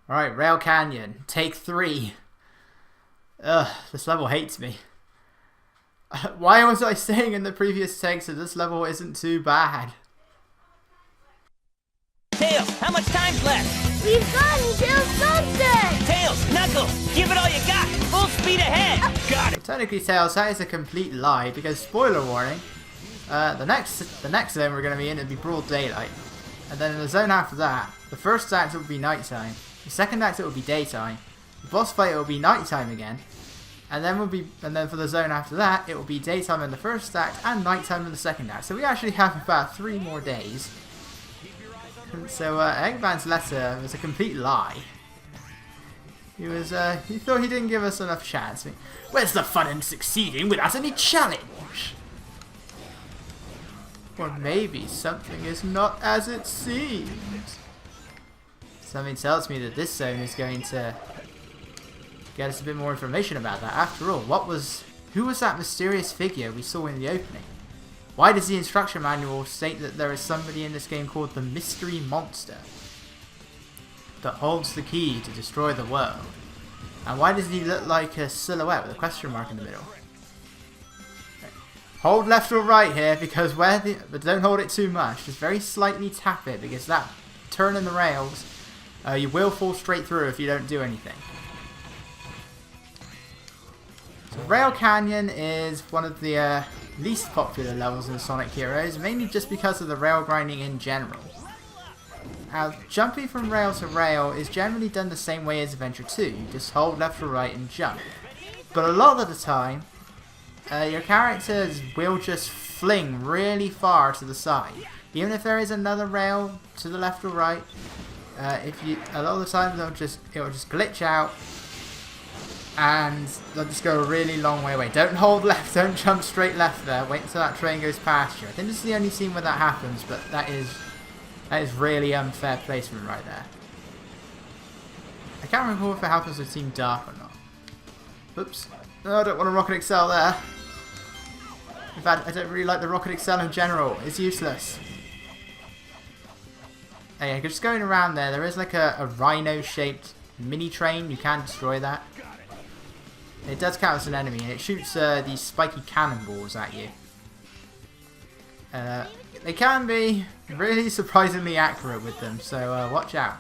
Alright, Rail Canyon. Take 3. Ugh, this level hates me. Why was I saying in the previous takes that this level isn't too bad? Tails, how much time's left? We've got until sunset! Tails, Knuckles, give it all you got! Full speed ahead! Got it! Technically, Tails, that is a complete lie, because spoiler warning, the next zone we're going to be in, it'll be broad daylight. And then in the zone after that, the first act it will be nighttime. The second act it will be daytime. The boss fight it will be nighttime again. And then for the zone after that, it will be daytime in the first act and nighttime in the second act. So we actually have about 3 more days. So Eggman's letter was a complete lie. He thought he didn't give us enough chance. Where's the fun in succeeding without any challenge? Or maybe something is not as it seems. Something tells me that this zone is going to get us a bit more information about that. After all, who was that mysterious figure we saw in the opening? Why does the instruction manual state that there is somebody in this game called the Mystery Monster that holds the key to destroy the world? And why does he look like a silhouette with a question mark in the middle? Hold left or right here, because but don't hold it too much. Just very slightly tap it, because that turn in the rails, you will fall straight through if you don't do anything. So Rail Canyon is one of the least popular levels in Sonic Heroes, mainly just because of the rail grinding in general. Now, jumping from rail to rail is generally done the same way as Adventure 2. You just hold left or right and jump. But a lot of the time, your characters will just fling really far to the side. Even if there is another rail to the left or right, a lot of the time it will just glitch out and they'll just go a really long way away. Don't hold left, don't jump straight left there. Wait until that train goes past you. I think this is the only scene where that happens, but that is really unfair placement right there. I can't recall if it happens with Team Dark or not. Oops. No, I don't want a Rocket Excel there. In fact, I don't really like the Rocket Excel in general. It's useless. Yeah, just going around there is like a rhino-shaped mini train. You can destroy that. It does count as an enemy, and it shoots these spiky cannonballs at you. They can be really surprisingly accurate with them, so watch out.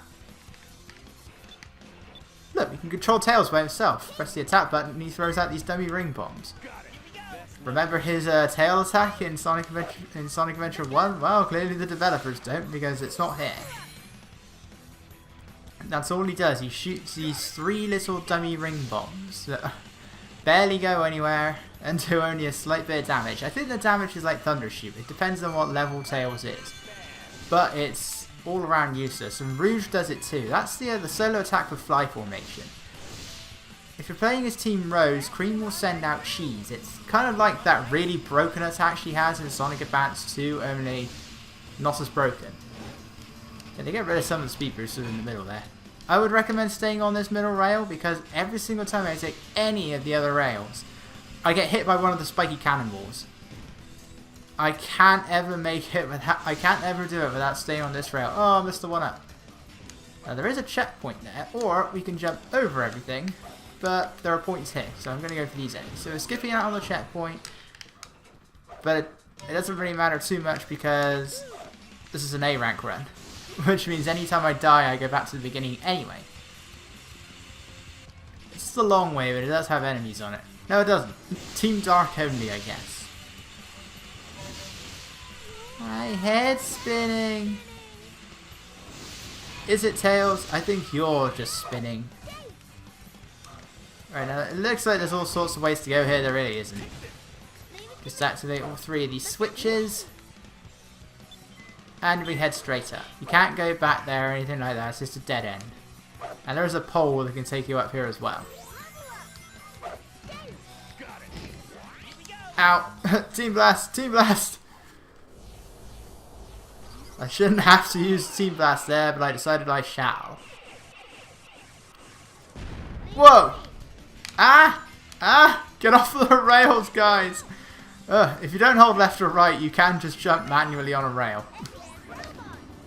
Look, we can control Tails by himself. Press the attack button and he throws out these dummy ring bombs. Remember his tail attack in Sonic Adventure 1? Well, clearly the developers don't, because it's not here. That's all he does. He shoots these 3 little dummy ring bombs that barely go anywhere and do only a slight bit of damage. I think the damage is like Thundershoot. It depends on what level Tails is. But it's all around useless. And Rouge does it too. That's the solo attack with Fly Formation. If you're playing as Team Rose, Cream will send out cheese. It's kind of like that really broken attack she has in Sonic Advance 2, only not as broken. And they get rid of some of the speed boosters in the middle there. I would recommend staying on this middle rail, because every single time I take any of the other rails, I get hit by one of the spiky cannonballs. I can't ever make it without, I can't ever do it without staying on this rail. Oh, I missed the one up. Now there is a checkpoint there, or we can jump over everything, but there are points here, so I'm going to go for these enemies. So we're skipping out on the checkpoint, but it doesn't really matter too much because this is an A rank run. Which means anytime I die, I go back to the beginning anyway. It's a long way, but it does have enemies on it. No, it doesn't. Team Dark only, I guess. My head's spinning. Is it Tails? I think you're just spinning. Right, now it looks like there's all sorts of ways to go here. There really isn't. Just activate all 3 of these switches. And we head straight up. You can't go back there or anything like that, it's just a dead end. And there is a pole that can take you up here as well. Ow! Team Blast! Team Blast! I shouldn't have to use Team Blast there, but I decided I shall. Whoa! Ah! Ah! Get off the rails, guys! If you don't hold left or right, you can just jump manually on a rail.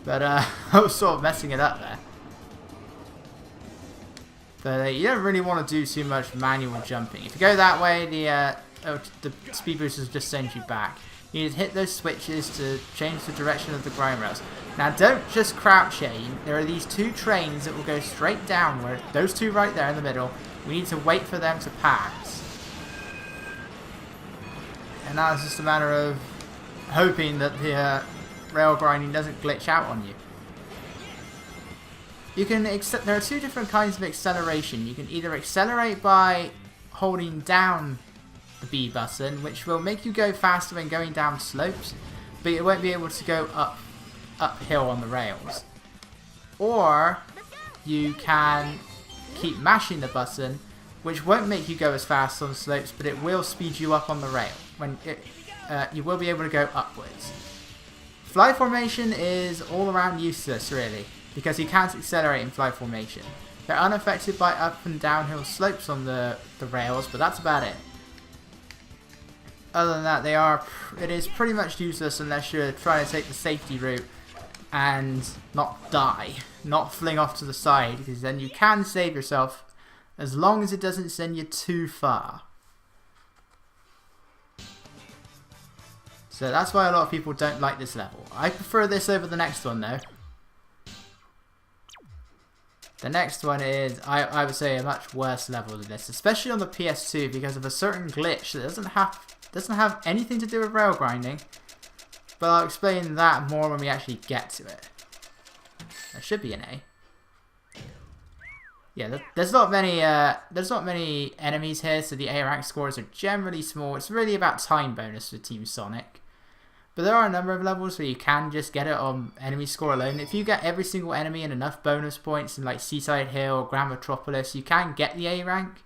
But I was sort of messing it up there. But you don't really want to do too much manual jumping. If you go that way, the speed boosters just send you back. You need to hit those switches to change the direction of the grind rails. Now don't just crouch aim. There are these two trains that will go straight downward. Those two right there in the middle. We need to wait for them to pass. And now it's just a matter of hoping that the rail grinding doesn't glitch out on you. You can there are two different kinds of acceleration. You can either accelerate by holding down the B button, which will make you go faster when going down slopes, but you won't be able to go uphill on the rails. Or you can keep mashing the button, which won't make you go as fast on slopes, but it will speed you up on the rail. You will be able to go upwards. Fly formation is all around useless, really, because you can't accelerate in fly formation. They're unaffected by up and downhill slopes on the rails, but that's about it. Other than that, it is pretty much useless unless you're trying to take the safety route and not die, not fling off to the side, because then you can save yourself as long as it doesn't send you too far. So that's why a lot of people don't like this level. I prefer this over the next one though. The next one is, I would say, a much worse level than this, especially on the PS2 because of a certain glitch that doesn't have anything to do with rail grinding. But I'll explain that more when we actually get to it. There should be an A. Yeah, there's not many enemies here, so the A rank scores are generally small. It's really about time bonus for Team Sonic. But there are a number of levels where you can just get it on enemy score alone. If you get every single enemy and enough bonus points in like Seaside Hill or Grand Metropolis, you can get the A rank.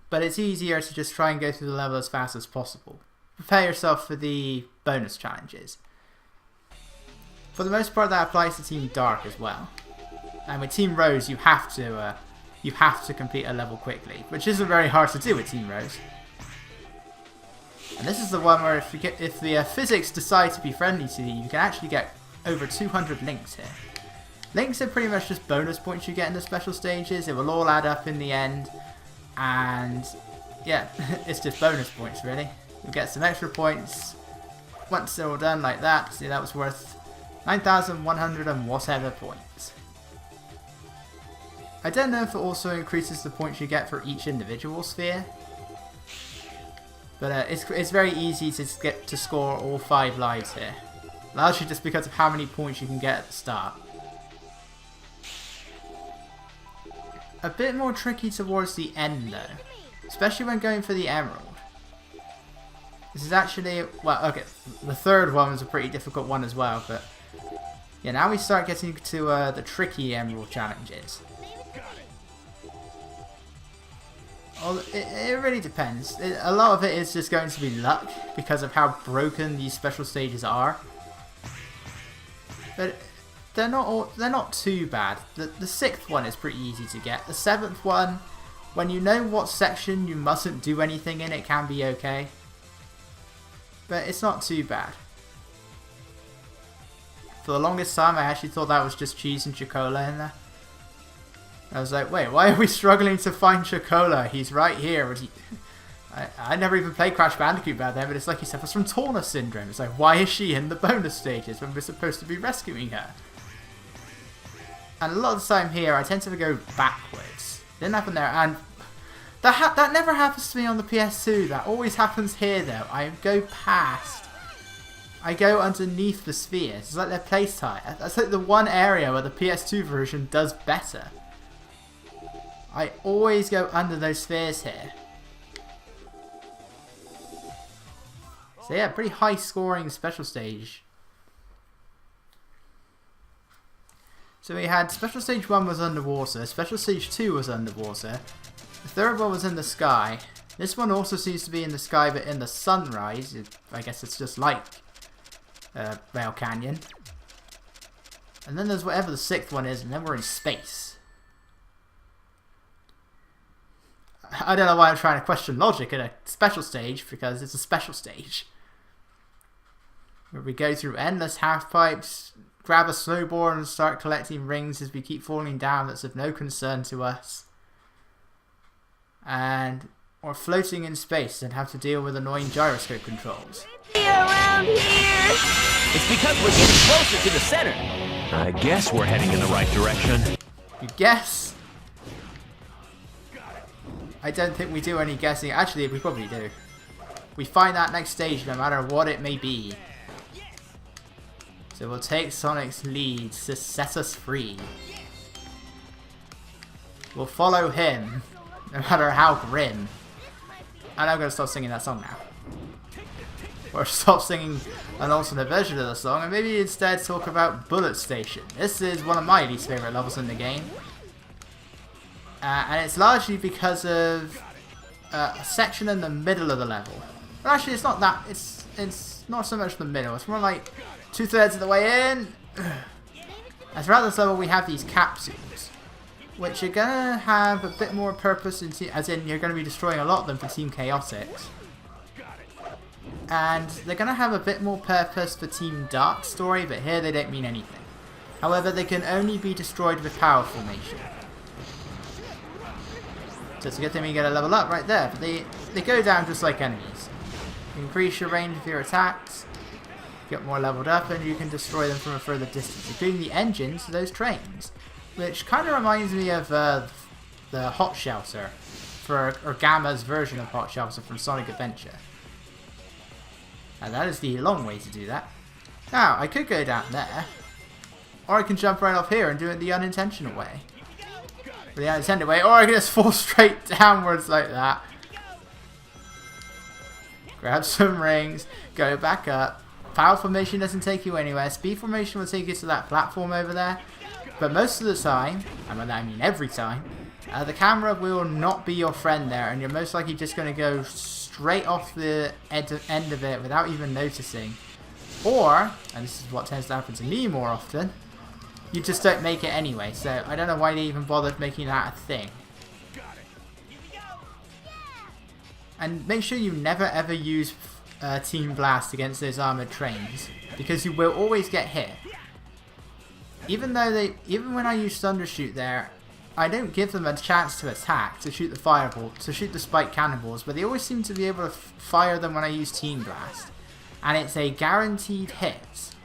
But it's easier to just try and go through the level as fast as possible. Prepare yourself for the bonus challenges. For the most part, that applies to Team Dark as well. And with Team Rose, you have to complete a level quickly, which isn't very hard to do with Team Rose. And this is the one where if the physics decide to be friendly to you, you can actually get over 200 links here. Links are pretty much just bonus points you get in the special stages. It will all add up in the end, and yeah, it's just bonus points really. You'll get some extra points once they're all done like that. See, that was worth 9,100 and whatever points. I don't know if it also increases the points you get for each individual sphere. But it's very easy to score all 5 lives here. Largely just because of how many points you can get at the start. A bit more tricky towards the end though. Especially when going for the emerald. This is actually, well, okay, the third one was a pretty difficult one as well, but yeah, now we start getting to the tricky emerald challenges. Well, it really depends. A lot of it is just going to be luck because of how broken these special stages are. But they're not too bad. The 6th one is pretty easy to get. The 7th one, when you know what section you mustn't do anything in, it can be okay. But it's not too bad. For the longest time, I actually thought that was just cheese and Chocola in there. I was like, wait, why are we struggling to find Chocola? He's right here. I never even played Crash Bandicoot back then, but it's like he suffers from Tawna syndrome. It's like, why is she in the bonus stages when we're supposed to be rescuing her? And a lot of the time here, I tend to go backwards. Didn't happen there, and that never happens to me on the PS2. That always happens here, though. I go past. I go underneath the spheres. It's like they're placed higher. That's like the one area where the PS2 version does better. I always go under those spheres here. So yeah, pretty high scoring special stage. So we had special stage 1 was underwater, special stage 2 was underwater, the third one was in the sky. This one also seems to be in the sky but in the sunrise. I guess it's just like Rail Canyon. And then there's whatever the 6th one is, and then we're in space. I don't know why I'm trying to question logic in a special stage, because it's a special stage. Where we go through endless half-pipes, grab a snowboard and start collecting rings as we keep falling down. That's of no concern to us. And we're floating in space and have to deal with annoying gyroscope controls. Around here. It's because we're getting closer to the center. I guess we're heading in the right direction. You guess? I don't think we do any guessing. Actually, we probably do. We find that next stage no matter what it may be. So we'll take Sonic's lead to set us free. We'll follow him, no matter how grim. And I'm going to stop singing that song now. Or stop singing an alternate version of the song and maybe instead talk about Bullet Station. This is one of my least favourite levels in the game. And it's largely because of a section in the middle of the level. But actually it's not that, it's not so much the middle, it's more like 2/3 of the way in. And throughout this level we have these capsules, which are going to have a bit more purpose, as in you're going to be destroying a lot of them for Team Chaotix. And they're going to have a bit more purpose for Team Dark story, but here they don't mean anything. However, they can only be destroyed with power formation. So it's a good thing we get a level up right there, but they go down just like enemies. You increase your range of your attacks, get more leveled up, and you can destroy them from a further distance, including the engines of those trains. Which kind of reminds me of the Hot Shelter, or Gamma's version of Hot Shelter from Sonic Adventure. And that is the long way to do that. Now, I could go down there, or I can jump right off here and do it the unintentional way. Or the unintended way, or I can just fall straight downwards like that. Grab some rings, go back up. Power formation doesn't take you anywhere. Speed formation will take you to that platform over there. But most of the time, and by that I mean every time, the camera will not be your friend there, and you're most likely just going to go straight off the end of it without even noticing. Or, and this is what tends to happen to me more often, you just don't make it anyway, so I don't know why they even bothered making that a thing. And make sure you never ever use Team Blast against those armoured trains, because you will always get hit. Even when I use Thundershoot there, I don't give them a chance to attack, to shoot the fireball, to shoot the spike cannonballs, but they always seem to be able to fire them when I use Team Blast. And it's a guaranteed hit,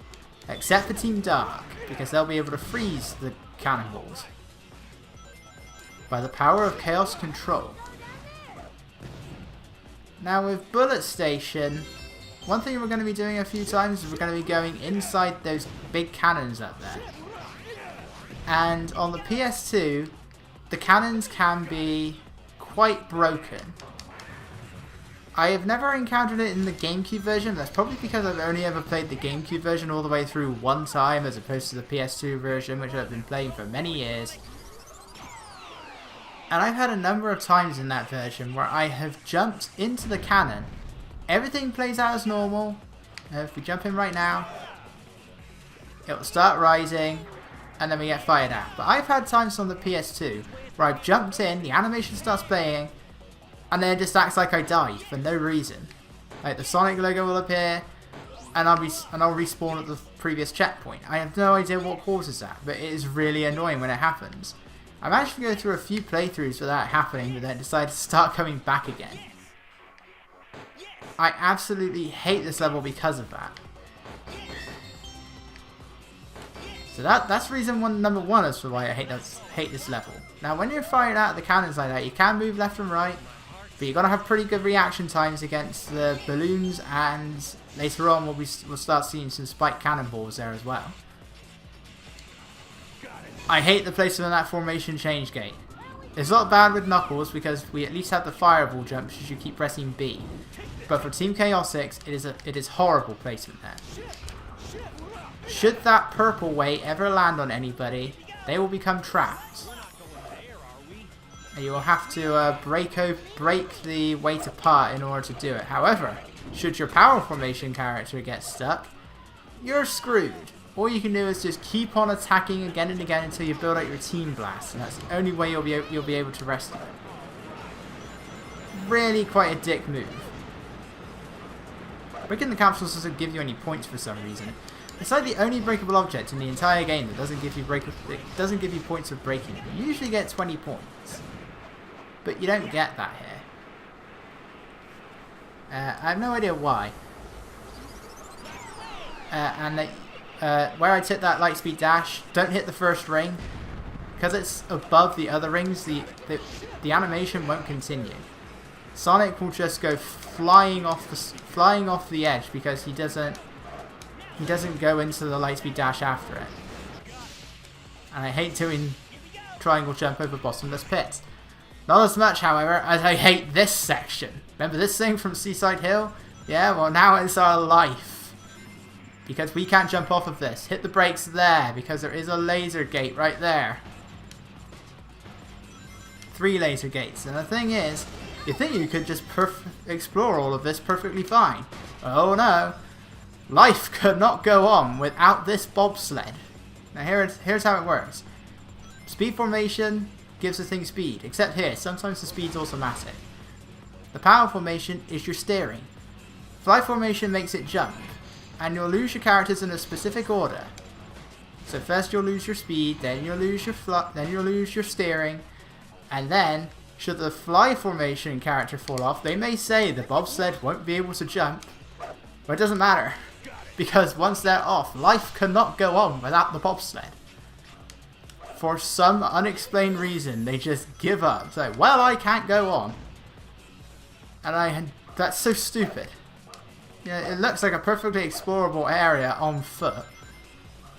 except for Team Dark, because they'll be able to freeze the cannonballs by the power of Chaos Control. Now with Bullet Station, one thing we're going to be doing a few times is we're going to be going inside those big cannons up there. And on the PS2, the cannons can be quite broken. I have never encountered it in the GameCube version. That's probably because I've only ever played the GameCube version all the way through one time, as opposed to the PS2 version, which I've been playing for many years. And I've had a number of times in that version where I have jumped into the cannon. Everything plays out as normal. If we jump in right now, it will start rising, and then we get fired at. But I've had times on the PS2 where I've jumped in, the animation starts playing, and then it just acts like I died for no reason. Like the Sonic logo will appear, and I'll respawn at the previous checkpoint. I have no idea what causes that, but it is really annoying when it happens. I've actually gone through a few playthroughs without happening, but then decided to start coming back again. I absolutely hate this level because of that. So that's reason number one as to why I hate this level. Now when you're firing out of the cannons like that, you can move left and right, but you've got to have pretty good reaction times against the balloons, and later on we'll start seeing some spike cannonballs there as well. I hate the placement of that formation change gate. It's not bad with Knuckles because we at least have the fireball jump should you keep pressing B. But for Team Chaotix, it is horrible placement there. Should that purple way ever land on anybody, they will become trapped. And you will have to break the weight apart in order to do it. However, should your power formation character get stuck, you're screwed. All you can do is just keep on attacking again and again until you build out your Team Blast, and that's the only way you'll be able to rescue it. Really quite a dick move. Breaking the capsules doesn't give you any points for some reason. It's like the only breakable object in the entire game that doesn't give you points of breaking. You usually get 20 points, but you don't get that here. I have no idea why. Where I took that Lightspeed dash, don't hit the first ring. Because it's above the other rings, the animation won't continue. Sonic will just go flying off the edge because he doesn't go into the Lightspeed dash after it. And I hate doing triangle jump over bottomless pits. Not as much, however, as I hate this section. Remember this thing from Seaside Hill? Yeah, well now it's our life. Because we can't jump off of this. Hit the brakes there, because there is a laser gate right there. 3 laser gates. And the thing is, you think you could just explore all of this perfectly fine. Oh no. Life could not go on without this bobsled. Now here's how it works. Speed formation gives the thing speed. Except here, sometimes the speed's automatic. The power formation is your steering. Fly formation makes it jump. And you'll lose your characters in a specific order. So first you'll lose your speed, then you'll lose your steering, and then, should the fly formation character fall off, they may say the bobsled won't be able to jump. But it doesn't matter. Because once they're off, life cannot go on without the bobsled. For some unexplained reason, they just give up. It's like, well, I can't go on. And that's so stupid. Yeah, it looks like a perfectly explorable area on foot.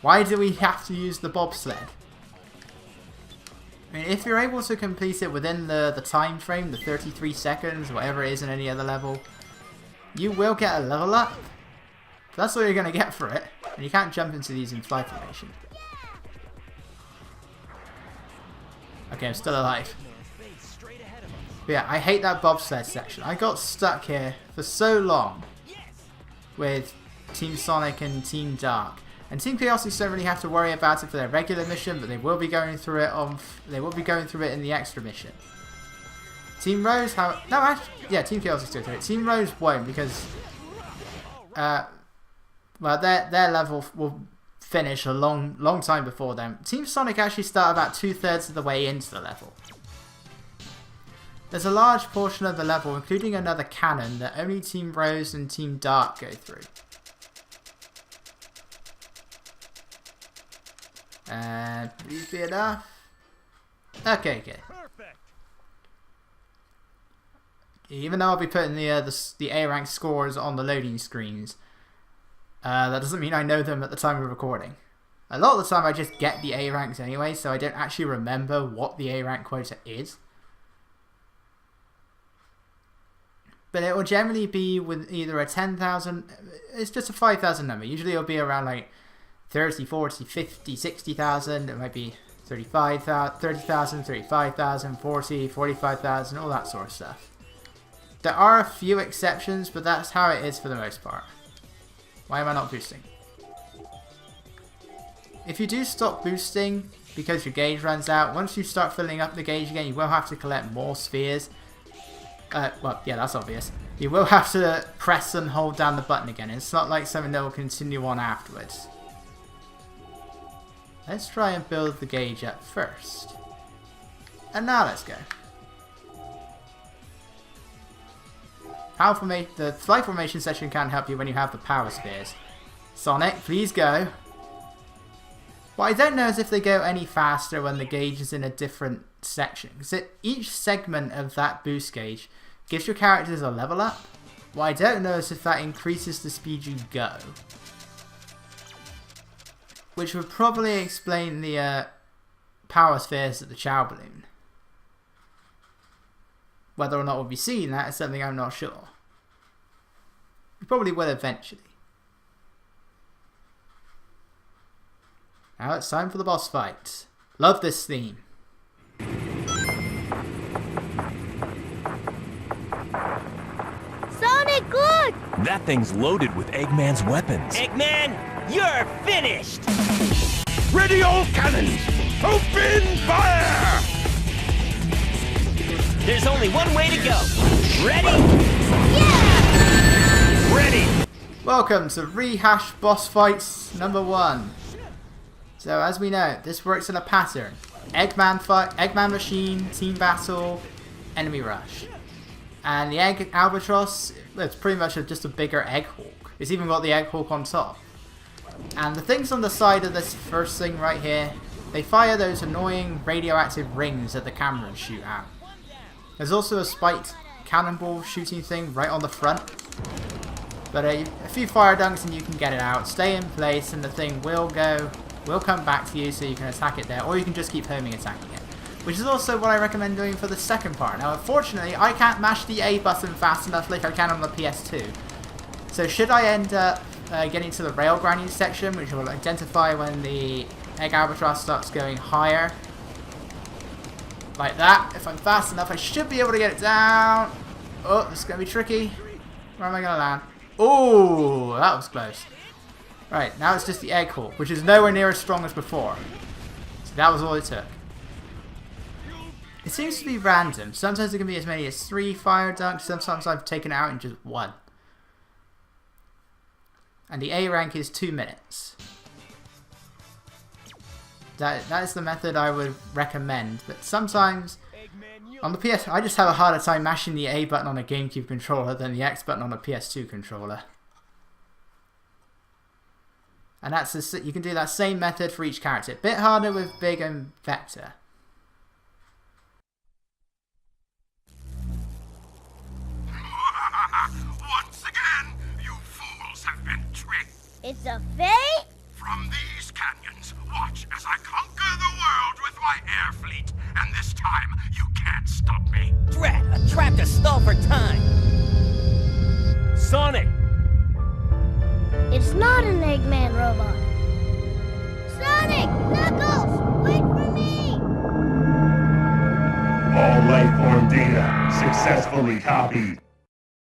Why do we have to use the bobsled? I mean, if you're able to complete it within the time frame, the 33 seconds, whatever it is in any other level, you will get a level up. But that's all you're going to get for it. And you can't jump into these in fly formation. Okay, I'm still alive. But yeah, I hate that bobsled section. I got stuck here for so long with Team Sonic and Team Dark. And Team Chaotix don't really have to worry about it for their regular mission, but they will be going through it in the extra mission. Team Rose, Team Chaotix do it. Team Rose won't because, well, their level will finish a long time before them. Team Sonic actually start about 2/3 of the way into the level. There's a large portion of the level, including another cannon, that only Team Rose and Team Dark go through. Please be enough. Okay, good. Even though I'll be putting the A rank scores on the loading screens, that doesn't mean I know them at the time of recording. A lot of the time I just get the A ranks anyway, so I don't actually remember what the A rank quota is. But it will generally be with either a 10,000, it's just a 5,000 number. Usually it'll be around like 30, 40, 50, 60,000. It might be 30,000, 35,000, 40, 45,000, all that sort of stuff. There are a few exceptions, but that's how it is for the most part. Why am I not boosting? If you do stop boosting because your gauge runs out, once you start filling up the gauge again, you will have to collect more spheres. Well, yeah, that's obvious. You will have to press and hold down the button again. It's not like something that will continue on afterwards. Let's try and build the gauge up first. And now let's go. The fly formation section can help you when you have the power spheres. Sonic, please go. What I don't know is if they go any faster when the gauge is in a different section. Because each segment of that boost gauge gives your characters a level up. What I don't know is if that increases the speed you go. Which would probably explain the power spheres at the Chow Balloon. Whether or not we'll be seeing that is something I'm not sure. We probably will eventually. Now it's time for the boss fight. Love this theme. Sonic, look! That thing's loaded with Eggman's weapons. Eggman, you're finished! Ready all cannons! Open fire! There's only one way to go. Ready? Yeah! Ready! Welcome to Rehash Boss Fights number 1. So as we know, this works in a pattern. Eggman fight, Eggman machine, team battle, enemy rush. And the Egg Albatross, it's pretty much just a bigger Egg Hawk. It's even got the Egg Hawk on top. And the things on the side of this first thing right here, they fire those annoying radioactive rings that the cameras shoot out. There's also a spiked cannonball shooting thing right on the front. But a few fire dunks and you can get it out. Stay in place and the thing will come back to you so you can attack it there. Or you can just keep homing attacking it. Which is also what I recommend doing for the second part. Now unfortunately I can't mash the A button fast enough like I can on the PS2. So should I end up getting to the rail grinding section, which will identify when the Egg Albatross starts going higher. Like that. If I'm fast enough I should be able to get it down. Oh, this is going to be tricky. Where am I going to land? Oh, that was close. Right, now it's just the Egg Hawk, which is nowhere near as strong as before. So that was all it took. It seems to be random. Sometimes it can be as many as 3 fire dunks, sometimes I've taken it out in just 1. And the A rank is 2 minutes. That is the method I would recommend, but sometimes on the PS, I just have a harder time mashing the A button on a GameCube controller than the X button on a PS2 controller. And you can do that same method for each character. A bit harder with Big and Vector. Once again, you fools have been tricked. It's a fake? From these canyons, watch as I conquer the world with my air fleet. And this time, you can't stop me. Drat, a trap to stall for time. Sonic! It's not an Eggman robot. Sonic! Knuckles! Wait for me! All life form data successfully copied.